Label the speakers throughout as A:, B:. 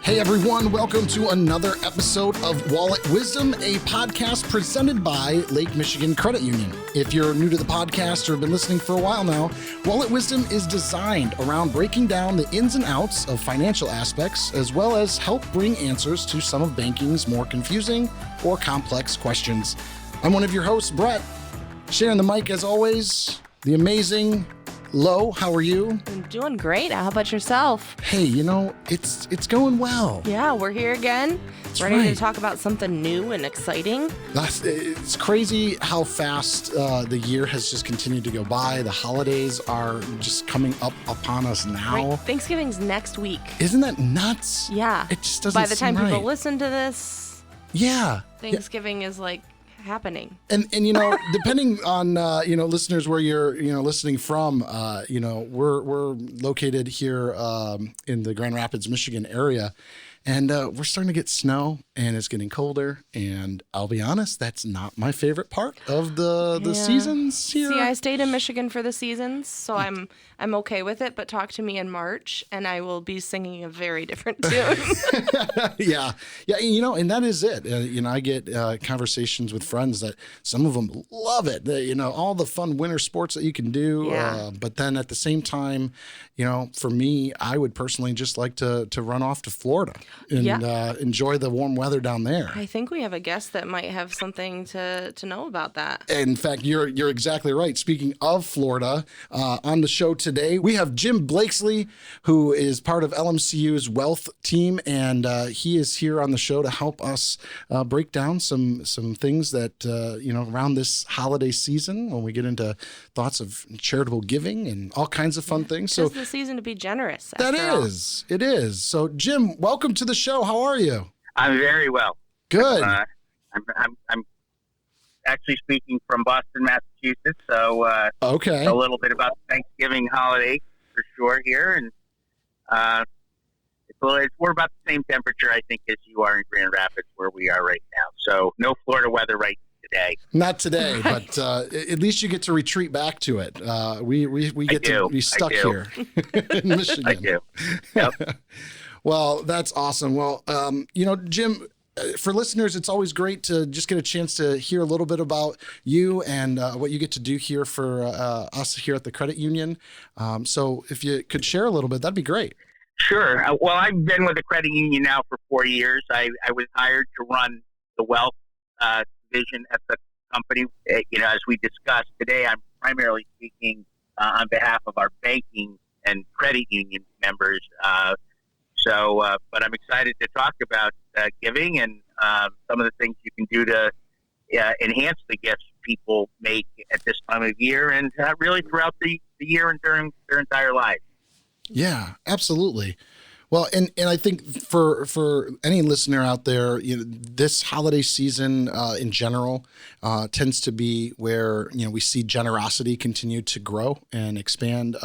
A: Hey everyone, welcome to another episode of Wallet Wisdom, a podcast presented by Lake Michigan Credit Union. If you're new to the podcast or have been listening for a while now, Wallet Wisdom is designed around breaking down the ins and outs of financial aspects, as well as help bring answers to some of banking's more confusing or complex questions. I'm one of your hosts, Brett. Sharing the mic as always, the amazing Lo, how are you?
B: I'm doing great. How about yourself?
A: Hey, it's going well.
B: Yeah, we're here again.
A: That's
B: ready
A: right.
B: to talk about something new and exciting.
A: It's crazy how fast the year has just continued to go by. The holidays are just coming up upon us now.
B: Right. Thanksgiving's next week.
A: Isn't that nuts?
B: Yeah.
A: It just doesn't
B: By the time
A: seem
B: people
A: right.
B: listen to this,
A: Yeah.
B: Thanksgiving is like happening.
A: And depending on listeners where you're listening from, we're located here in the Grand Rapids, Michigan area, and we're starting to get snow, and it's getting colder. And I'll be honest, that's not my favorite part of the seasons here.
B: See, I stayed in Michigan for the seasons, so I'm okay with it. But talk to me in March, and I will be singing a very different tune.
A: Yeah. And that is it. I get conversations with friends that some of them love it. All the fun winter sports that you can do.
B: Yeah.
A: But then at the same time, for me, I would personally just like to run off to Florida and enjoy the warm weather down there.
B: I think we have a guest that might have something to know about that.
A: In fact, you're exactly right. Speaking of Florida, on the show today, we have Jim Blakesley, who is part of LMCU's wealth team, and he is here on the show to help us break down some things that around this holiday season when we get into thoughts of charitable giving and all kinds of fun things. So
B: it's the season to be generous.
A: it is. So Jim, welcome to the show. How are you?
C: I'm very well.
A: Good.
C: I'm actually speaking from Boston, Massachusetts. So
A: Okay.
C: a little bit about the Thanksgiving holiday for sure here, and we're about the same temperature I think as you are in Grand Rapids where we are right now. So no Florida weather right today.
A: Not today, but at least you get to retreat back to it. We get to be stuck here in Michigan.
C: I do. Yep.
A: Well, that's awesome. Well, Jim, for listeners, it's always great to just get a chance to hear a little bit about you and what you get to do here for us here at the credit union. So if you could share a little bit, that'd be great.
C: Sure. Well, I've been with the credit union now for 4 years. I was hired to run the wealth division at the company. As we discussed today, I'm primarily speaking on behalf of our banking and credit union members. But I'm excited to talk about giving and some of the things you can do to enhance the gifts people make at this time of year and really throughout the year and during their entire life.
A: Yeah, absolutely. Well, and I think for any listener out there, this holiday season in general tends to be where we see generosity continue to grow and expand.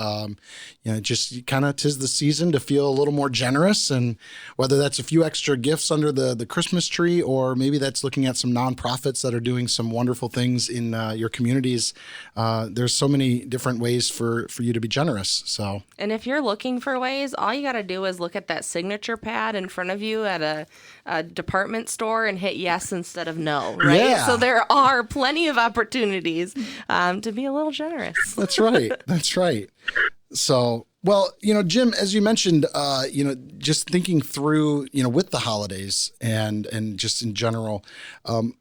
A: Just kind of 'tis the season to feel a little more generous, and whether that's a few extra gifts under the Christmas tree, or maybe that's looking at some nonprofits that are doing some wonderful things in your communities. There's so many different ways for you to be generous. So,
B: And if you're looking for ways, all you got to do is look at that signature pad in front of you at a department store and hit yes instead of no, right?
A: Yeah.
B: So there are plenty of opportunities to be a little generous.
A: That's right. That's right. So, well, Jim, as you mentioned, just thinking through, with the holidays and just in general,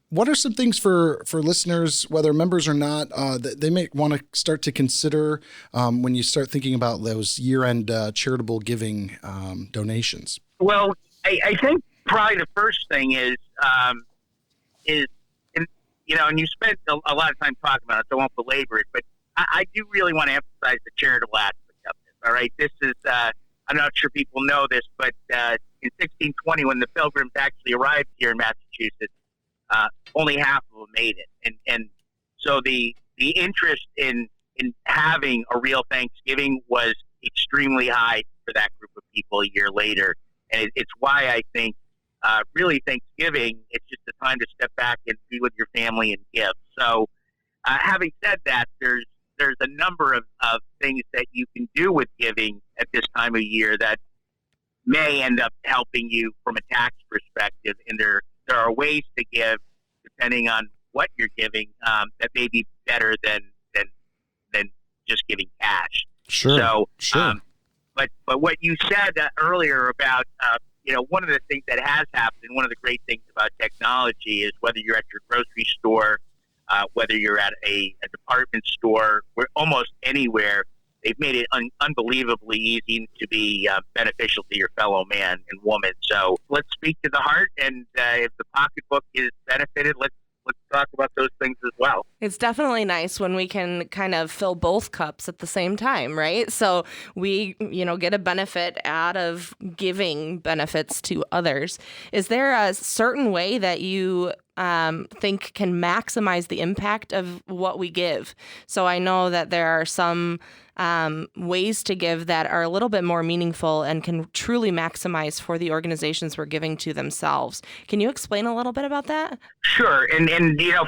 A: what are some things for listeners, whether members or not, that they may want to start to consider when you start thinking about those year-end charitable giving donations?
C: Well, I think probably the first thing is and you spent a lot of time talking about it, so I won't belabor it, but I do really want to emphasize the charitable aspect of this. All right, this is I'm not sure people know this, but in 1620, when the Pilgrims actually arrived here in Massachusetts, only half of them made it, and so the interest in having a real Thanksgiving was extremely high for that group of people a year later, and it's why I think really Thanksgiving, it's just a time to step back and be with your family and give. So having said that, there's a number of things that you can do with giving at this time of year that may end up helping you from a tax perspective. And there are ways to give depending on what you're giving that may be better than just giving cash.
A: Sure.
C: So,
A: sure.
C: But what you said earlier about one of the things that has happened, and one of the great things about technology is whether you're at your grocery store, whether you're at a department store, where almost anywhere, they've made it unbelievably easy to be beneficial to your fellow man and woman. So let's speak to the heart, and if the pocketbook is benefited, let's talk about those things as well.
B: It's definitely nice when we can kind of fill both cups at the same time, right? So we, get a benefit out of giving benefits to others. Is there a certain way that you think can maximize the impact of what we give? So I know that there are some ways to give that are a little bit more meaningful and can truly maximize for the organizations we're giving to themselves. Can you explain a little bit about that?
C: Sure. And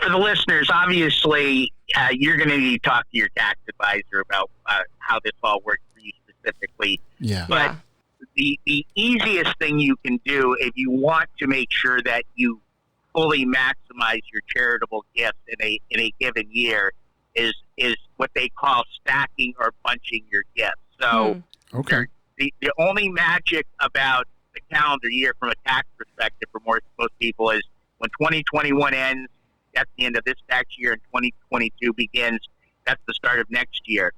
C: for the listeners, obviously, you're going to need to talk to your tax advisor about how this all works for you specifically.
A: Yeah.
C: But the easiest thing you can do if you want to make sure that you fully maximize your charitable gifts in a given year is what they call stacking or bunching your gifts. So
A: okay.
C: The only magic about the calendar year from a tax perspective for most people is when 2021 ends, that's the end of this tax year, and 2022 begins, that's the start of next year.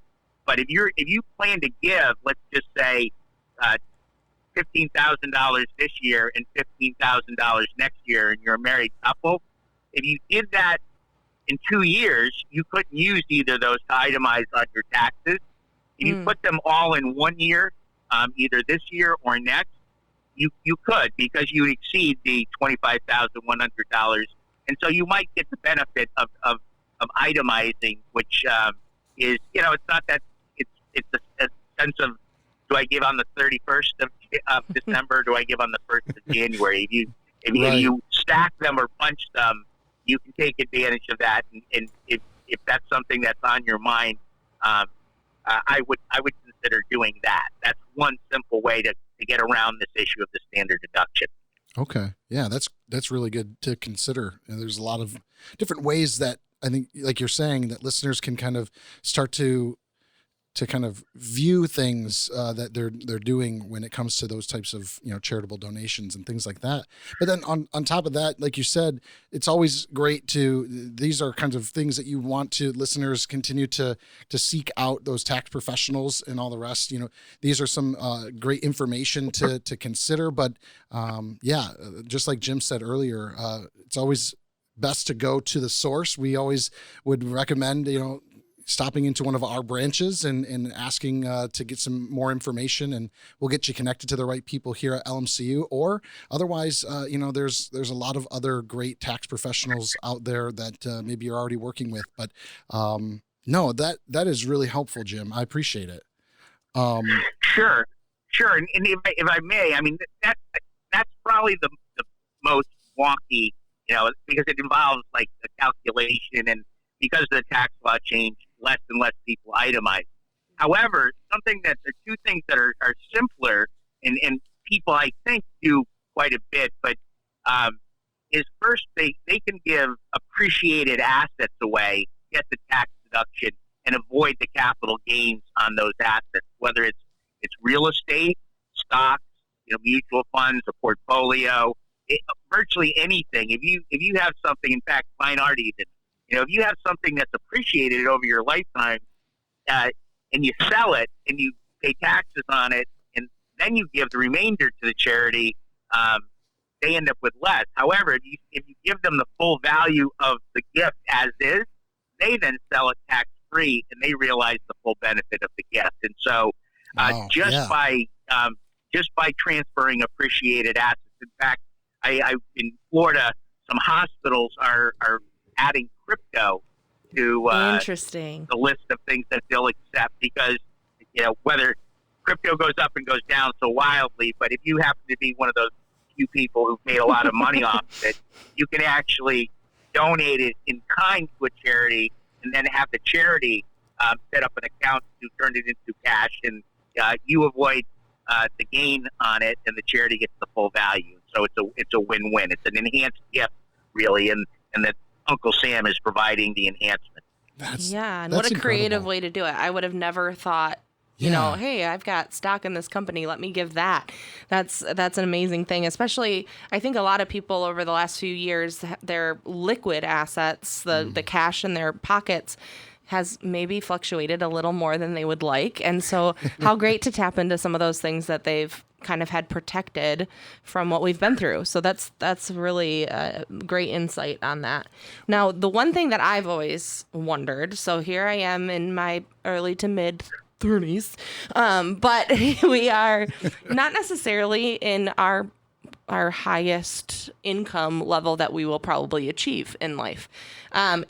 C: But if you plan to give, let's just say $15,000 this year and $15,000 next year, and you're a married couple, if you did that in 2 years, you couldn't use either of those to itemize on your taxes. If you put them all in 1 year, either this year or next, you could, because you would exceed the $25,100, and so you might get the benefit of itemizing, which is it's not that it's a sense of, do I give on the 31st of December? Do I give on the 1st of January? If you stack them or bunch them, you can take advantage of that. And if that's something that's on your mind, I would consider doing that. That's one simple way to get around this issue of the standard deduction.
A: Okay. Yeah, that's really good to consider. And there's a lot of different ways that I think, like you're saying, that listeners can kind of start to kind of view things that they're doing when it comes to those types of charitable donations and things like that. But then on top of that, like you said, it's always great these are kinds of things that you want to listeners continue to seek out those tax professionals and all the rest. These are some great information to consider. But just like Jim said earlier, it's always best to go to the source. We always would recommend stopping into one of our branches and asking to get some more information, and we'll get you connected to the right people here at LMCU. Or otherwise, there's a lot of other great tax professionals out there that maybe you're already working with. But no, that is really helpful, Jim. I appreciate it.
C: Sure. And if I may, I mean, that's probably the most wonky, because it involves like a calculation, and because of the tax law change, less and less people itemize. However, there are two things that are simpler, and people I think do quite a bit, but is first they can give appreciated assets away, get the tax deduction, and avoid the capital gains on those assets, whether it's real estate, stocks, mutual funds, a portfolio, virtually anything. If you have something, in fact, fine art even, if you have something that's appreciated over your lifetime, and you sell it and you pay taxes on it, and then you give the remainder to the charity, they end up with less. However, if you give them the full value of the gift as is, they then sell it tax free, and they realize the full benefit of the gift. And so, just by transferring appreciated assets, in fact, I in Florida, some hospitals are adding crypto to
B: Interesting.
C: the list of things that they'll accept, because whether crypto goes up and goes down so wildly, but if you happen to be one of those few people who've made a lot of money off of it, you can actually donate it in kind to a charity, and then have the charity set up an account to turn it into cash, and you avoid the gain on it, and the charity gets the full value. So it's a win-win. It's an enhanced gift, really, and that Uncle Sam is providing the enhancement.
B: And what a creative way to do it. I would have never thought, you know, hey, I've got stock in this company, let me give that. That's an amazing thing, especially I think a lot of people over the last few years, their liquid assets, the cash in their pockets has maybe fluctuated a little more than they would like. And so how great to tap into some of those things that they've kind of had protected from what we've been through. So that's really a great insight on that. Now, the one thing that I've always wondered, so here I am in my early to mid 30s, but we are not necessarily in our highest income level that we will probably achieve in life.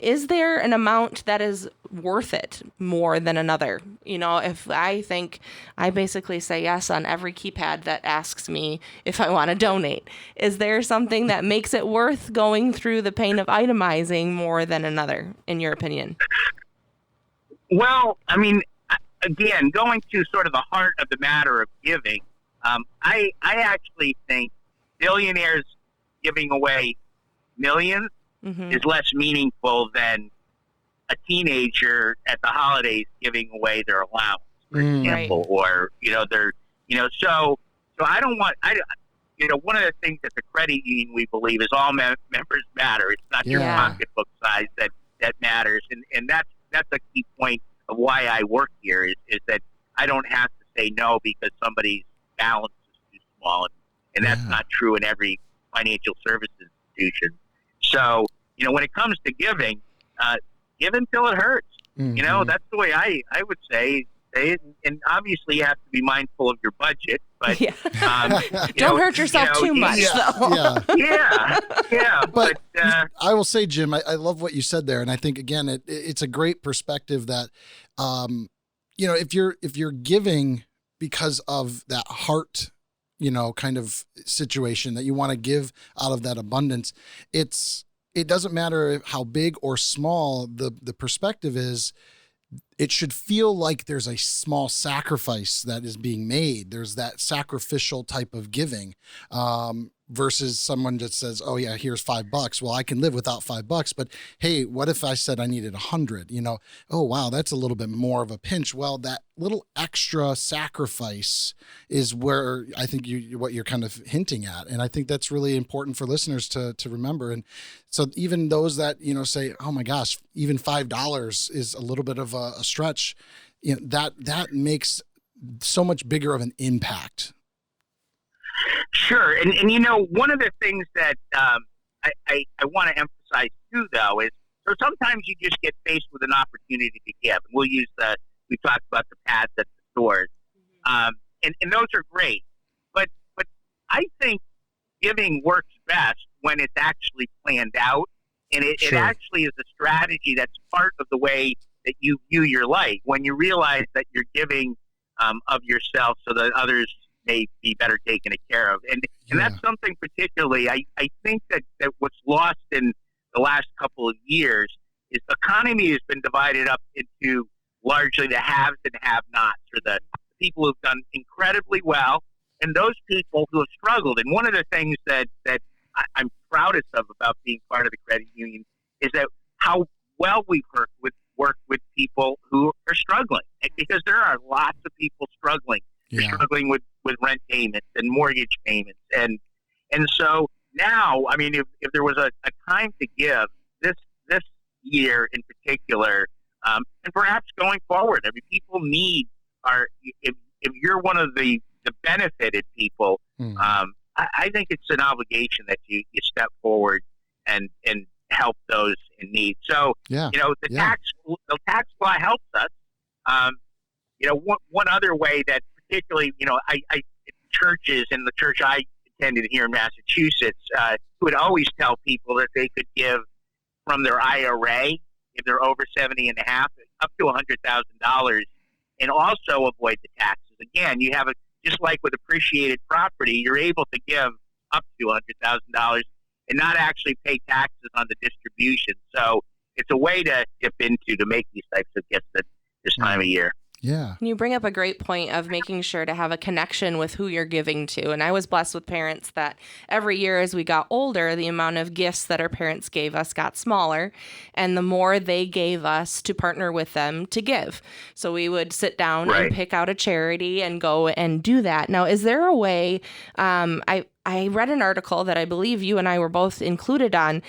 B: Is there an amount that is worth it more than another? You know, if I think I basically say yes on every keypad that asks me if I want to donate, is there something that makes it worth going through the pain of itemizing more than another, in your opinion?
C: Well, I mean, again, going to sort of the heart of the matter of giving, I actually think billionaires giving away millions is less meaningful than a teenager at the holidays giving away their allowance, for example, or so I don't want one of the things that the credit union we believe is all members matter. It's not your pocketbook size that matters, and that's a key point of why I work here is that I don't have to say no because somebody's balance is too small. And that's not true in every financial service institution. So, when it comes to giving, give until it hurts. That's the way I would say it. And obviously you have to be mindful of your budget, but
B: don't hurt yourself too much.
A: But I will say, Jim, I love what you said there. And I think, again, it's a great perspective that, if you're giving because of that heart, kind of situation that you want to give out of that abundance, it doesn't matter how big or small the perspective is. It should feel like there's a small sacrifice that is being made. There's that sacrificial type of giving, versus someone just says, oh yeah, here's $5. Well, I can live without $5, but hey, what if I said I needed 100? Oh wow, that's a little bit more of a pinch. Well, that little extra sacrifice is where I think what you're kind of hinting at. And I think that's really important for listeners to remember. And so even those that, say, oh my gosh, even $5 is a little bit of a stretch, that makes so much bigger of an impact.
C: Sure. And one of the things that I want to emphasize too, though, is so sometimes you just get faced with an opportunity to give. And we talked about the pads at the stores. And those are great. But I think giving works best when it's actually planned out. And it actually is a strategy that's part of the way that you view your life. When you realize that you're giving of yourself so that others may be better taken care of. And that's something particularly, I think that what's lost in the last couple of years is the economy has been divided up into largely the haves and have-nots, or the people who've done incredibly well and those people who have struggled. And one of the things that I'm proudest of about being part of the credit union is that how well we've worked with people who are struggling, because there are lots of people struggling. You're struggling with rent payments and mortgage payments. And so now, I mean, if there was a time to give this year in particular, and perhaps going forward, I mean, people need if you're one of the benefited people, I think it's an obligation that you step forward and help those in need. So, the tax law helps us. One other way that particularly, I churches, and the church I attended here in Massachusetts, would always tell people that they could give from their IRA if they're over 70 and a half, up to $100,000, and also avoid the taxes. Again, you have just like with appreciated property, you're able to give up to $100,000 and not actually pay taxes on the distribution. So it's a way to dip into to make these types of gifts at this time of year.
A: Yeah.
B: You bring up a great point of making sure to have a connection with who you're giving to. And I was blessed with parents that every year as we got older, the amount of gifts that our parents gave us got smaller, and the more they gave us to partner with them to give. So we would sit down and pick out a charity and go and do that. Now, is there a way, I read an article that I believe you and I were both included on,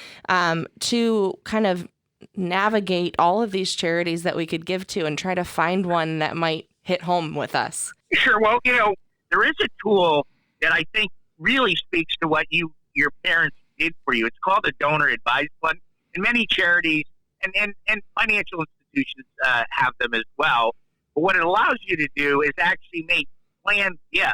B: to kind of navigate all of these charities that we could give to and try to find one that might hit home with us?
C: Sure. Well, there is a tool that I think really speaks to what your parents did for you. It's called a donor advised fund, and many charities and financial institutions have them as well. But what it allows you to do is actually make planned gifts,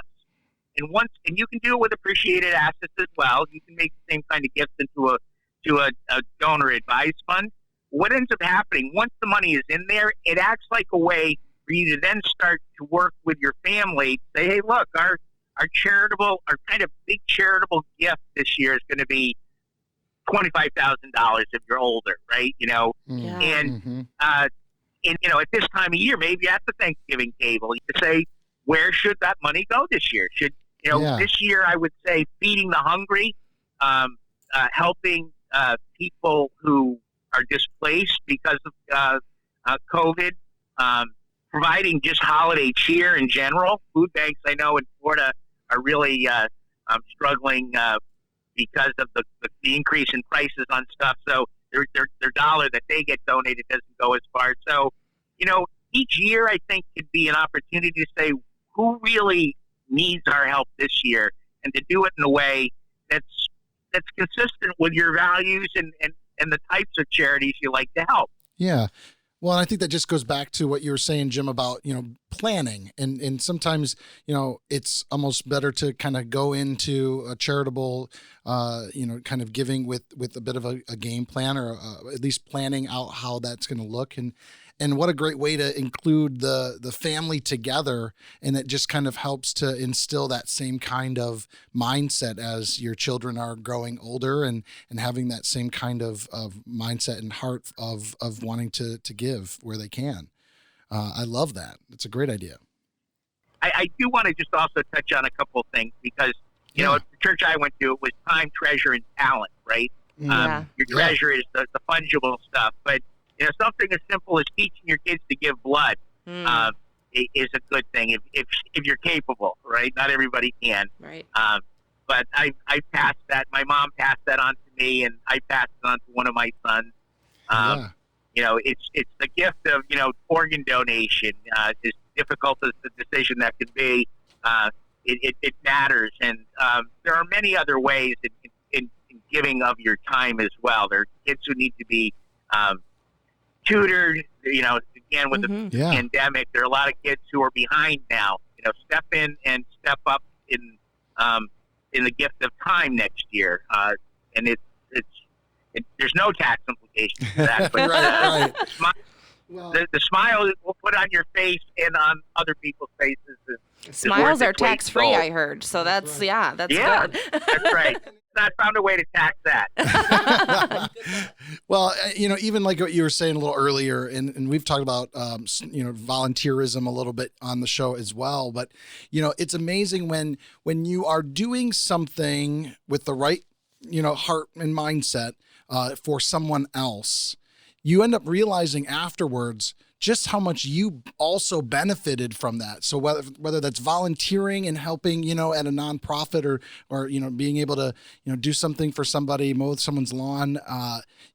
C: and you can do it with appreciated assets as well. You can make the same kind of gifts into a donor advised fund. What ends up happening, once the money is in there, it acts like a way for you to then start to work with your family. Say, hey, look, our kind of big charitable gift this year is going to be $25,000 if you're older, right?
B: Yeah.
C: And at this time of year, maybe at the Thanksgiving table, you could say, where should that money go this year? This year, I would say feeding the hungry, helping people who are displaced because of COVID, providing just holiday cheer in general. Food banks, I know in Florida, are really struggling because of the increase in prices on stuff. So their dollar that they get donated doesn't go as far. So, each year I think could be an opportunity to say who really needs our help this year, and to do it in a way that's consistent with your values and the types of charities you like to help.
A: Yeah. Well, and I think that just goes back to what you were saying, Jim, about, planning. And sometimes, it's almost better to kind of go into a charitable, kind of giving with a bit of a game plan, or at least planning out how that's going to look. And what a great way to include the family together. And it just kind of helps to instill that same kind of mindset as your children are growing older, and having that same kind of mindset and heart of wanting to give where they can. I love that. It's a great idea.
C: I do want to just also touch on a couple of things, because, at the church I went to, it was time, treasure, and talent, right?
B: Yeah.
C: Your treasure is the fungible stuff, but something as simple as teaching your kids to give blood is a good thing if you're capable, right? Not everybody can.
B: Right.
C: But I passed that. My mom passed that on to me, and I passed it on to one of my sons. It's the gift of organ donation. As difficult as the decision that can be, it matters, and there are many other ways in giving of your time as well. There are kids who need to be tutored, again with the pandemic, there are a lot of kids who are behind now. Step in and step up in the gift of time next year, and there's no tax implications to that. But
A: right.
C: the smile we'll put on your face and on other people's faces.
B: Smiles are tax free, I heard. So that's good.
C: That's right. I found a way to tax that.
A: Well, even like what you were saying a little earlier, and we've talked about, volunteerism a little bit on the show as well. But, it's amazing when you are doing something with the right, heart and mindset for someone else, you end up realizing afterwards just how much you also benefited from that. So whether that's volunteering and helping, at a nonprofit, or being able to, do something for somebody, mow someone's lawn,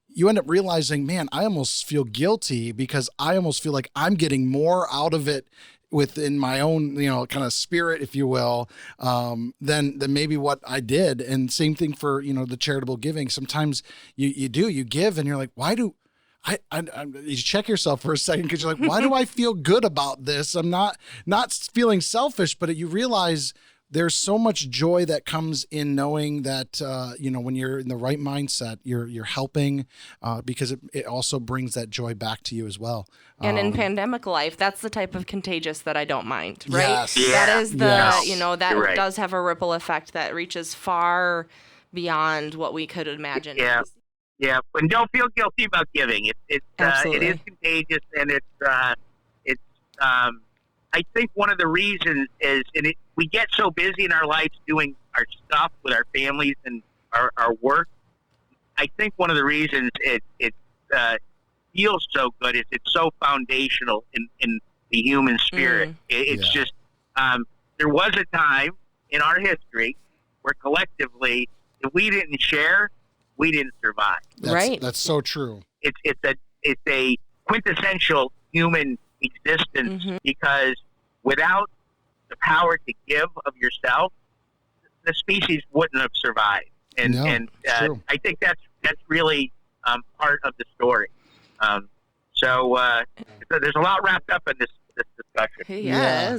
A: you end up realizing, man, I almost feel guilty because I almost feel like I'm getting more out of it within my own, kind of spirit, if you will, than maybe what I did. And same thing for, the charitable giving. Sometimes you give and you're like, why do you check yourself for a second, because you're like, why do I feel good about this? I'm not feeling selfish, but you realize there's so much joy that comes in knowing that, when you're in the right mindset, you're helping, because it also brings that joy back to you as well.
B: And in pandemic life, that's the type of contagious that I don't mind, right?
A: Yes.
C: Yeah.
B: That is that
C: You're right.
B: does have a ripple effect that reaches far beyond what we could imagine.
C: Yeah. Yeah, and don't feel guilty about giving. It is contagious, and I think one of the reasons is, we get so busy in our lives doing our stuff with our families and our work. I think one of the reasons it feels so good is it's so foundational in the human spirit. It's just, there was a time in our history where collectively, if we didn't share, we didn't survive.
A: That's so true.
C: It's a quintessential human existence, because without the power to give of yourself, the species wouldn't have survived. And I think that's really part of the story. So there's a lot wrapped up in this discussion.
B: Yeah,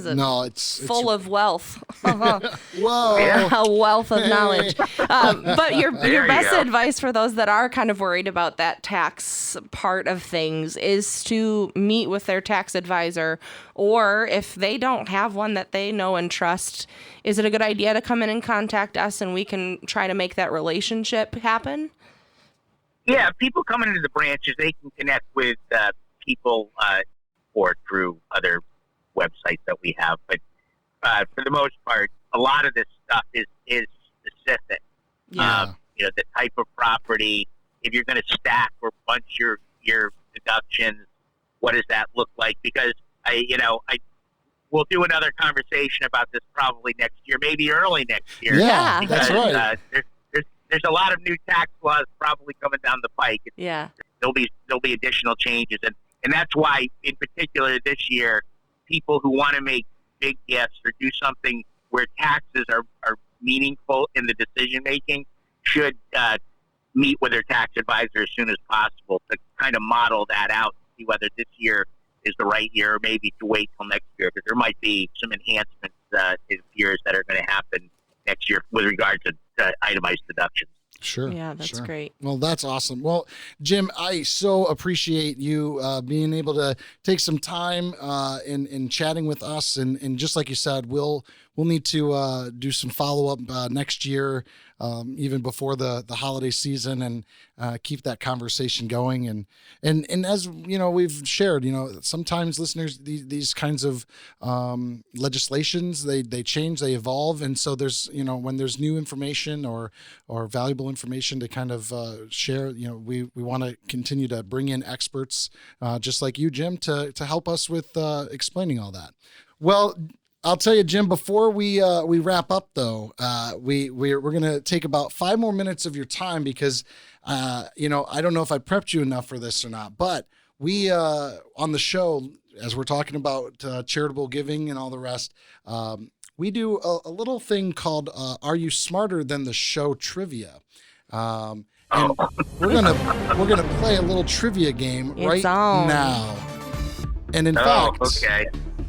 A: it's
B: full of wealth.
A: Whoa,
B: a wealth of knowledge. But your best
C: go.
B: advice for those that are kind of worried about that tax part of things is to meet with their tax advisor, or if they don't have one that they know and trust, is it a good idea to come in and contact us and we can try to make that relationship happen?
C: Yeah, people coming into the branches, they can connect with people or through other websites that we have. But for the most part, a lot of this stuff is specific.
B: Yeah.
C: The type of property, if you're going to stack or bunch your deductions, what does that look like? Because we'll do another conversation about this probably next year, maybe early next year.
A: Yeah,
C: because,
A: that's right.
C: There's a lot of new tax laws probably coming down the pike.
B: Yeah.
C: There'll be additional changes, and that's why, in particular, this year, people who want to make big gifts or do something where taxes are meaningful in the decision making should meet with their tax advisor as soon as possible to kind of model that out, see whether this year is the right year, or maybe to wait till next year, because there might be some enhancements it appears that are going to happen next year with regard to itemized deductions.
A: Sure.
B: Yeah, that's great.
A: Well, that's awesome. Well, Jim, I so appreciate you being able to take some time in chatting with us, and just like you said, we'll need to do some follow up next year, even before the holiday season, and keep that conversation going. And as we've shared, sometimes listeners, these kinds of legislations, they change, they evolve, and so there's when there's new information or valuable information to kind of share, we want to continue to bring in experts just like you, Jim, to help us with explaining all that. Well, I'll tell you, Jim, before we wrap up, though, we're going to take about 5 more minutes of your time because, I don't know if I prepped you enough for this or not, but we, on the show, as we're talking about charitable giving and all the rest, we do a little thing called Are You Smarter Than the Show Trivia? And we're gonna play a little trivia game now. And in fact,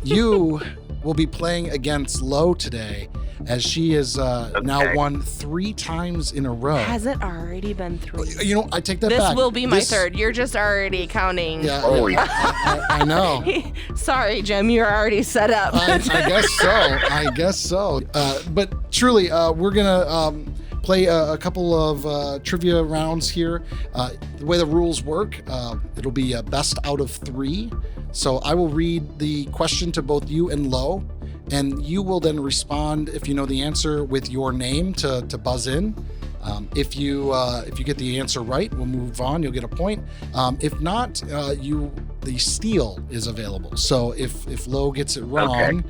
A: you will be playing against Lo today, as she has now won 3 times in a row.
B: Has it already been 3?
A: I take that back.
B: This will be my third. You're just already counting.
A: Yeah, I know.
B: Sorry, Jim, you're already set up.
A: I guess so. But truly, we're gonna play a couple of trivia rounds here. The way the rules work, it'll be a best out of 3. So I will read the question to both you and Lo, and you will then respond if you know the answer with your name to buzz in. If you get the answer right, we'll move on. You'll get a point. If not, the steal is available. So if Lo gets it wrong,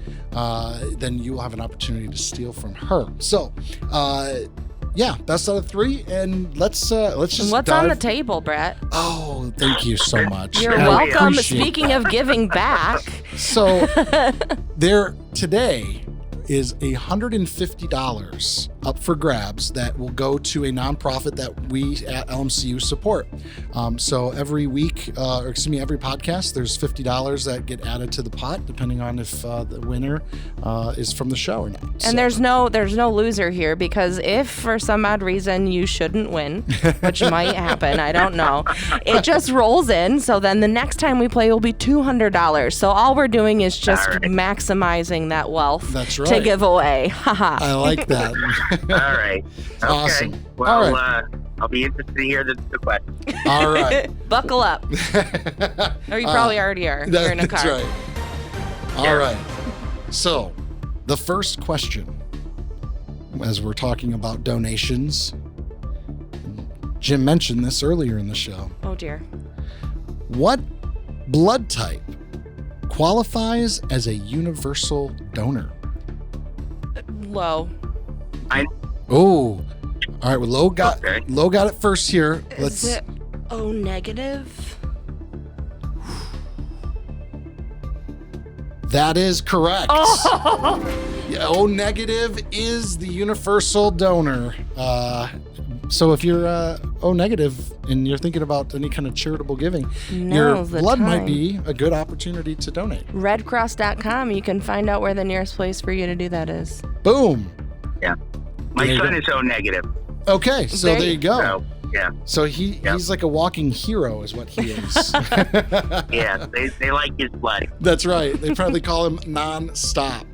A: then you will have an opportunity to steal from her. So. Yeah, best out of 3, and let's just.
B: What's on the table, Brett?
A: Oh, thank you so much.
B: You're welcome. Speaking of giving back,
A: so there today is $150 up for grabs that will go to a nonprofit that we at LMCU support. So every week, every podcast, there's $50 that get added to the pot, depending on if the winner is from the show or not.
B: And there's no loser here, because if for some odd reason you shouldn't win, which might happen, I don't know, it just rolls in. So then the next time we play will be $200. So all we're doing is just maximizing that wealth.
A: That's right.
B: To give away. Haha.
A: I like that.
C: All right. Okay.
A: Awesome.
C: Well,
A: all right.
C: I'll be interested to hear the question.
A: All right.
B: Buckle up. Or you probably already are. You're in a car.
A: That's right. All right. So, the first question, as we're talking about donations, Jim mentioned this earlier in the show.
B: Oh, dear.
A: What blood type qualifies as a universal donor?
B: Low.
A: Oh, all right. Well, Lo got it first here.
B: Is it O negative?
A: That is correct.
B: Oh!
A: Yeah, O negative is the universal donor. So if you're O negative and you're thinking about any kind of charitable giving, your
B: Now's the
A: blood might
B: time.
A: be a good opportunity to donate.
B: Redcross.com. You can find out where the nearest place for you to do that is.
A: Boom.
C: Yeah. My
A: There you
C: son
A: go.
C: is O negative.
A: Okay, so there you go.
C: So, yeah.
A: So he's like a walking hero is what he is.
C: Yeah. They like his blood.
A: That's right. They probably call him nonstop.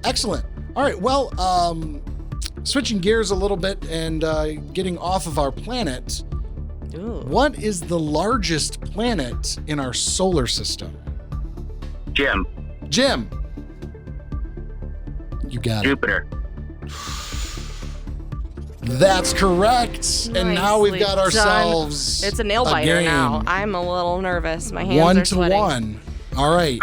A: Excellent. All right. Well, switching gears a little bit and getting off of our planet.
B: Ooh.
A: What is the largest planet in our solar system?
C: Jim.
A: You got it.
C: Jupiter.
A: That's correct. And now we've got
B: Nicely done.
A: ourselves
B: It's a nail biter
A: game.
B: now. I'm a little nervous. My hands
A: 1
B: are
A: to
B: sweating.
A: 1. All right.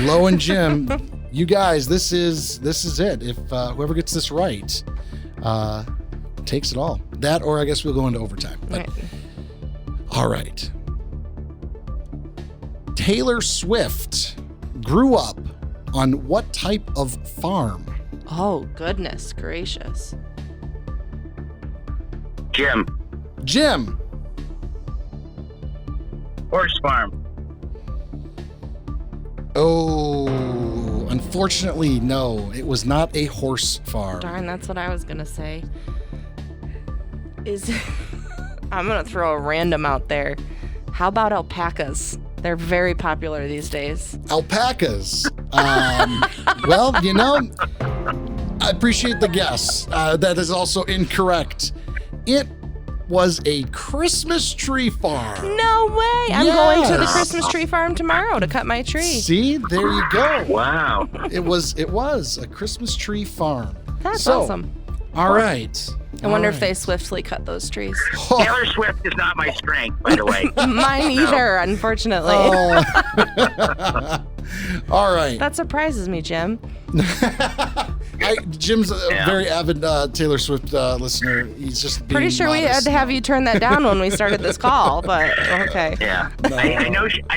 A: Lo and Jim, you guys, this is it. If whoever gets this right takes it all. That, or I guess we'll go into overtime. But,
B: Right.
A: all right. Taylor Swift grew up on what type of farm?
B: Oh, goodness gracious.
C: Jim. Horse farm.
A: Oh, unfortunately, no. It was not a horse farm.
B: Darn, that's what I was going to say. I'm going to throw a random out there. How about alpacas? They're very popular these days.
A: Alpacas. Well, I appreciate the guess. That is also incorrect. It was a Christmas tree farm.
B: No way! I'm going to the
A: Yes.
B: Christmas tree farm tomorrow to cut my tree.
A: See, there you go.
C: Wow.
A: It was a Christmas tree farm.
B: That's
A: So,
B: awesome.
A: All right.
B: I wonder if they swiftly cut those trees.
C: Taylor Swift is not my strength, by the way.
B: Mine either, unfortunately.
A: Oh. All right.
B: That surprises me, Jim.
A: Jim's a very avid Taylor Swift listener. He's just being
B: Pretty sure we had
A: modest
B: to have
A: now.
B: you turn that down when we started this call, but okay.
C: Yeah.
A: No.
C: I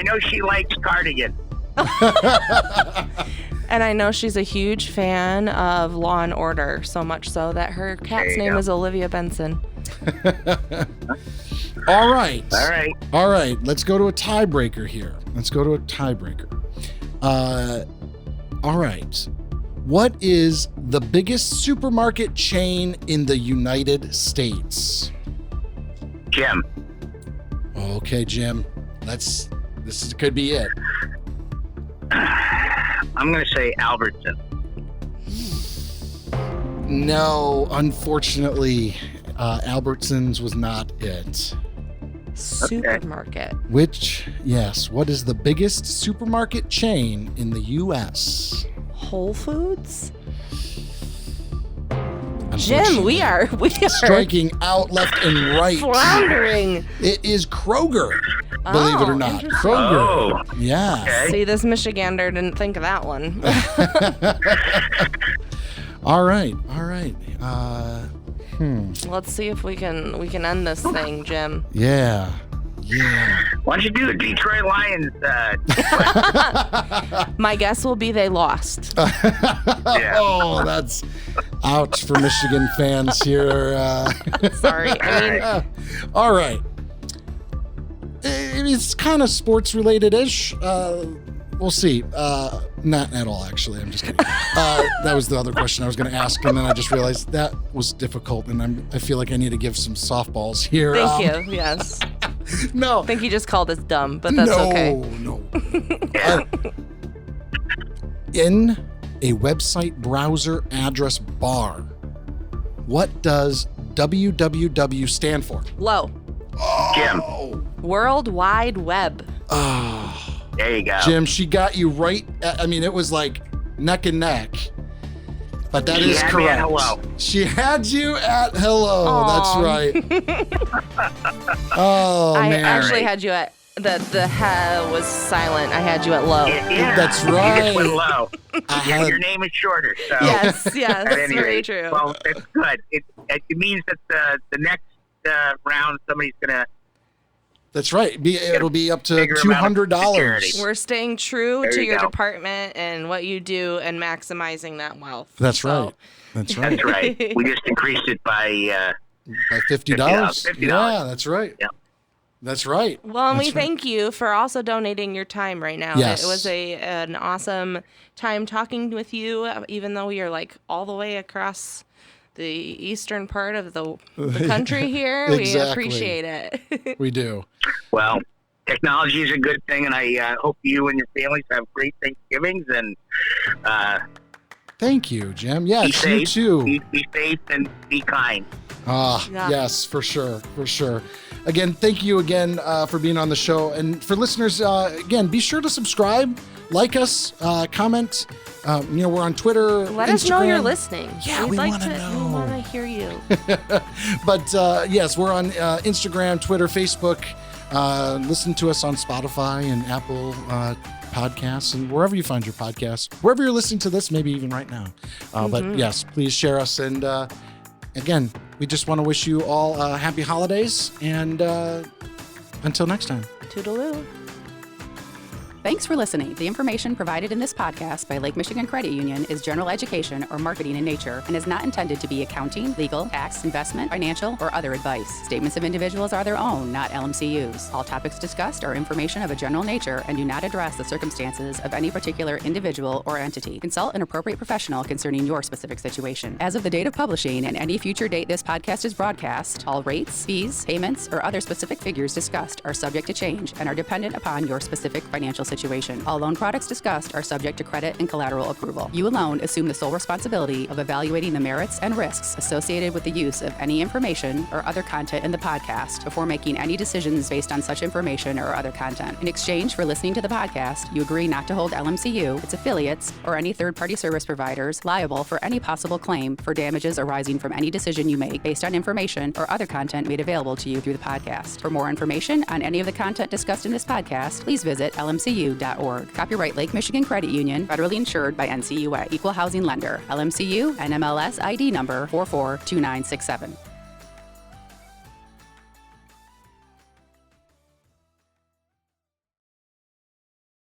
C: know she likes cardigan.
B: And I know she's a huge fan of Law and Order, so much so that her cat's
C: you
B: name
C: go.
B: is Olivia Benson.
A: All right.
C: All right.
A: Let's go to a tiebreaker here. All right. What is the biggest supermarket chain in the United States?
C: Jim.
A: Okay, Jim. Could be it.
C: I'm going to say Albertson.
A: No, unfortunately, Albertsons was not it.
B: Supermarket.
A: What is the biggest supermarket chain in the U.S.?
B: Whole Foods? Jim, we are
A: striking out left and right.
B: floundering.
A: It is Kroger, believe it or not.
B: Interesting.
A: Kroger.
C: Oh.
A: Yeah.
C: Okay.
B: See, this Michigander didn't think of that one.
A: All right.
B: Let's see if we can end this thing, Jim.
A: Yeah.
C: Why don't you do the Detroit Lions?
B: My guess will be they lost.
C: Yeah.
A: Oh, that's ouch for Michigan fans here.
B: Sorry. I mean,
A: All right. It's kind of sports related-ish. We'll see. Not at all, actually. I'm just kidding. That was the other question I was going to ask, and then I just realized that was difficult, and I feel like I need to give some softballs here.
B: thank you. Yes.
A: No.
B: I think you just called us dumb, but that's okay.
A: No.
C: Yeah.
A: In a website browser address bar, what does www stand for?
B: Low.
C: Jim.
B: World Wide Web.
A: Oh,
C: There you go.
A: Jim, she got you right. I mean, it was like neck and neck. But that is
C: had
A: correct.
C: me at hello.
A: She had you at hello.
B: Aw.
A: That's right. Oh,
B: I
A: man.
B: actually had you at the he was silent. I had you at low.
C: Yeah,
A: That's
C: You
A: right.
C: just went low.
A: I had-
C: Your name is shorter. So.
B: Yes,
C: At any
B: very
C: rate,
B: true.
C: Well, that's good. It means that the next round somebody's gonna.
A: That's right. It'll be up to
C: bigger amount of
A: $200.
C: security.
B: We're staying true
C: There
B: to
C: you
B: your
C: go.
B: department and what you do and maximizing that wealth.
A: That's
B: So,
A: right. That's right.
C: That's right. We just increased it by.
A: By $50.
C: $50.
A: Yeah, that's right.
C: Yep.
A: That's right.
B: Well, and we
A: That's right.
B: thank you for also donating your time right now.
A: Yes.
B: It was an awesome time talking with you, even though we are like all the way across the eastern part of the country here. We
A: Exactly.
B: appreciate it.
A: We do.
C: Well, technology is a good thing, and I hope you and your families have great Thanksgivings and
A: Thank you, Jim.
C: be
A: Yes, you
C: safe.
A: too.
C: Be safe and be kind.
B: Yeah.
A: Yes, for sure. For sure. Again, thank you again for being on the show. And for listeners, again, be sure to subscribe, like us, comment. We're on Twitter.
B: Let us know you're
A: Instagram.
B: listening.
A: Yeah,
B: We'd
A: we
B: like
A: wanna
B: to.
A: know.
B: We want to hear you.
A: But yes, we're on Instagram, Twitter, Facebook. Listen to us on Spotify and Apple Podcasts and wherever you find your podcasts. Wherever you're listening to this, maybe even right now. But yes, please share us. And again, we just want to wish you all happy holidays. And until next time.
B: Toodaloo.
D: Thanks for listening. The information provided in this podcast by Lake Michigan Credit Union is general education or marketing in nature and is not intended to be accounting, legal, tax, investment, financial, or other advice. Statements of individuals are their own, not LMCU's. All topics discussed are information of a general nature and do not address the circumstances of any particular individual or entity. Consult an appropriate professional concerning your specific situation. As of the date of publishing and any future date this podcast is broadcast, all rates, fees, payments, or other specific figures discussed are subject to change and are dependent upon your specific financial situation. All loan products discussed are subject to credit and collateral approval. You alone assume the sole responsibility of evaluating the merits and risks associated with the use of any information or other content in the podcast before making any decisions based on such information or other content. In exchange for listening to the podcast, you agree not to hold LMCU, its affiliates, or any third-party service providers liable for any possible claim for damages arising from any decision you make based on information or other content made available to you through the podcast. For more information on any of the content discussed in this podcast, please visit lmcu.org. Copyright Lake Michigan Credit Union, federally insured by NCUA. Equal housing lender. LMCU, NMLS ID number 442967.